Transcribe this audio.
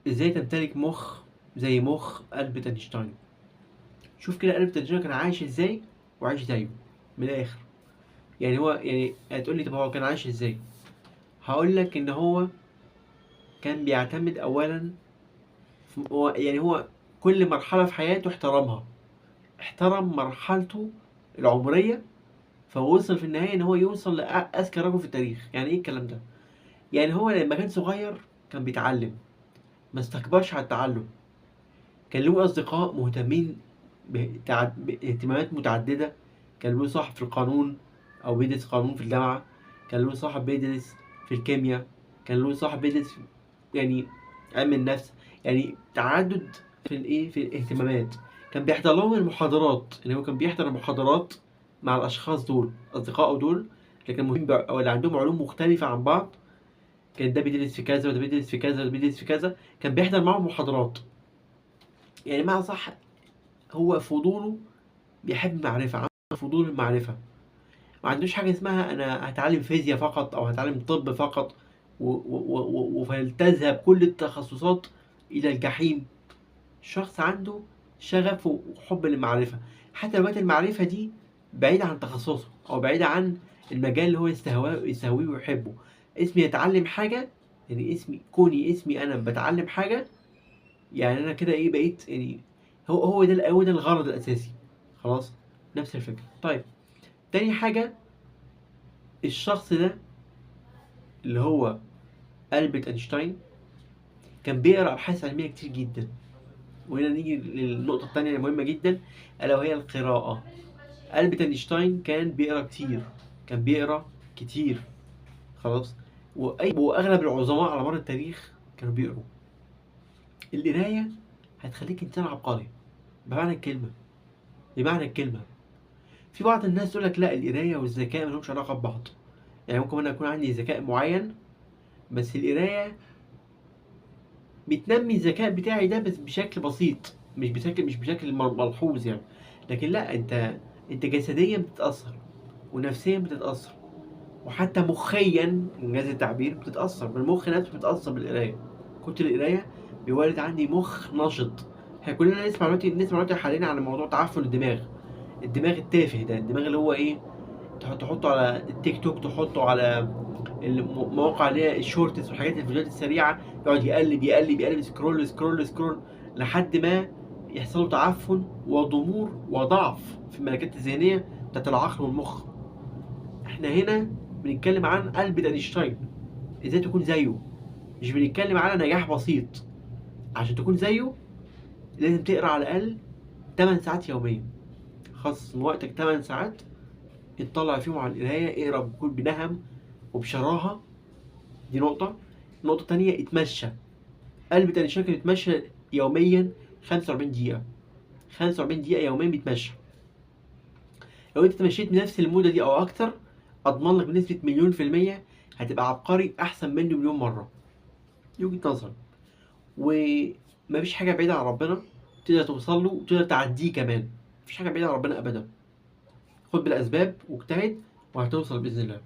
ازاي تمتلك مخ زي مخ ألبرت أينشتاين. شوف كده ألبرت أينشتاين كان عايش ازاي وعايش زيه من الآخر. يعني هو يعني هتقول لي طب هو كان عايش ازاي؟ هقول لك ان هو كان بيعتمد اولا هو كل مرحلة في حياته احترمها، احترم مرحلته العمرية، فوصل في النهاية ان هو يوصل لأذكى رجل في التاريخ. يعني ايه الكلام ده؟ يعني هو لما كان صغير كان بيتعلم، ما استكبرش على التعلم، كان له أصدقاء مهتمين باهتمامات متعددة، كان له صاحب في القانون أو بيدرس قانون في الجامعة، كان له صاحب بيدرس في الكيمياء، كان له صاحب بيدرس يعني علم النفس، يعني تعدد في الايه في الاهتمامات. كان بيحضر لهم المحاضرات، اللي هو كان بيحضر المحاضرات مع الأشخاص دول أصدقائه دول اللي كان مهم أو اللي عندهم علوم مختلفة عن بعض. كان ده بيدرس في كذا وده بيدرس في كذا وده بيدرس في كذا، كان بيحضر معاهم محاضرات. يعني معنى صح، هو فضوله بيحب المعرفة، عنده فضول المعرفة، ما عندوش حاجة اسمها أنا هتعلم فيزياء فقط أو هتعلم طب فقط فلتذهب كل التخصصات إلى الجحيم. شخص عنده شغف وحب للمعرفة، حتى لو كانت المعرفة دي بعيدة عن تخصصه أو بعيدة عن المجال اللي هو يستهويه ويحبه. اسمي يتعلم حاجة، يعني اسمي أنا بتعلم حاجة، يعني أنا كده إيه بقيت يعني هو ده الغرض الأساسي. خلاص، نفس الفكرة. طيب، تاني حاجة، الشخص ده اللي هو ألبرت أينشتاين كان بيقرأ أبحاث علمية كتير جدا. وهنا نيجي للنقطة التانية المهمة جدا، ألا وهي القراءة. ألبرت أينشتاين كان بيقرأ كتير، كان بيقرأ كتير. خلاص، وأغلب العظماء على مر التاريخ كانوا بيقروا. القراية هتخليك إنسان عبقري بمعنى الكلمة، بمعنى الكلمة. في بعض الناس تقول لك لا، القراية والذكاء ملهمش علاقة ببعض. يعني ممكن أنا يكون عندي ذكاء معين، بس القراية بتنمي الذكاء بتاعي ده بس بشكل بسيط، مش بشكل ملحوظ يعني. لكن لا، انت جسديا بتتأثر ونفسيا بتتأثر وحتى مخيا انجاز التعبير بتتأثر بالمخ نفسه، بتتأثر بالقراية. كتر القراية بيولد عندي مخ نشط. احنا كلنا نسمع دلوقتي حاليا على موضوع تعفن الدماغ، الدماغ التافه ده، الدماغ اللي هو ايه، تحطه على التيك توك، تحطه على المواقع اللي هي الشورتس والحاجات الفيديوهات السريعه، يقعد يقلب يقلب يقلب، سكرول سكرول سكرول، لحد ما يحصل له تعفن وضمور وضعف في الملكات الذهنيه بتاعت العقل والمخ. احنا هنا بنتكلم عن ألبرت أينشتاين، ازاي تكون زيه. مش بنتكلم على نجاح بسيط. عشان تكون زيه لازم تقرا على الاقل 8 ساعات يوميا. خصص من وقتك 8 ساعات اطلع فيهم على القرايه، اقرا بكل بنهم وبشراهه. دي نقطة. النقطة التانية، اتمشى. قلب تاني شكل يتمشى يوميا 45 دقيقة، 45 دقيقة يوميا بيتمشى. لو انت تمشيت بنفس المدة دي او اكتر، اضمن لك بنسبة مليون في المية هتبقى عبقري احسن مني مليون مرة. دي وجهة نظري. ومفيش حاجة بعيدة عن ربنا تقدر توصل له وتقدر تعديه كمان. مفيش حاجة بعيدة عن ربنا ابدا. خد بالاسباب واجتهد وهتوصل باذن الله.